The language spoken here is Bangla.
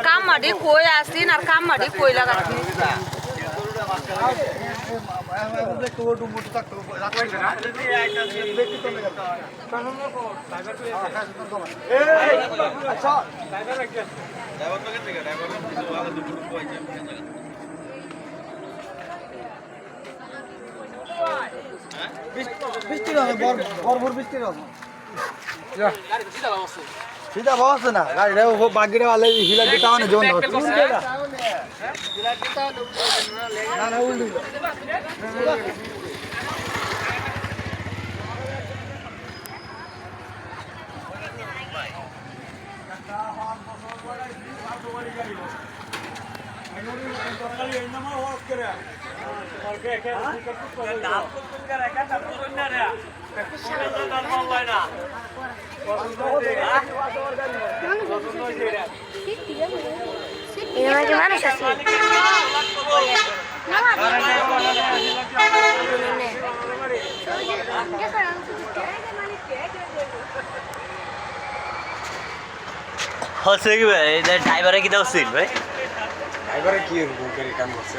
কাম মাডি কই আসিন আর কাম মাডি কই লাগাচ্ছি বৃষ্টি হবে বরফর বৃষ্টি হবে সিধা বসে না গাড়িটা বাগিরে वाले হিলা দিতে হয় না জোন না না উল্টি মানুষ আছে হচ্ছে কি ভাই ড্রাইভারে কি দাও ছিল ভাই ড্রাইভারে কি এরকম করে কাম করছে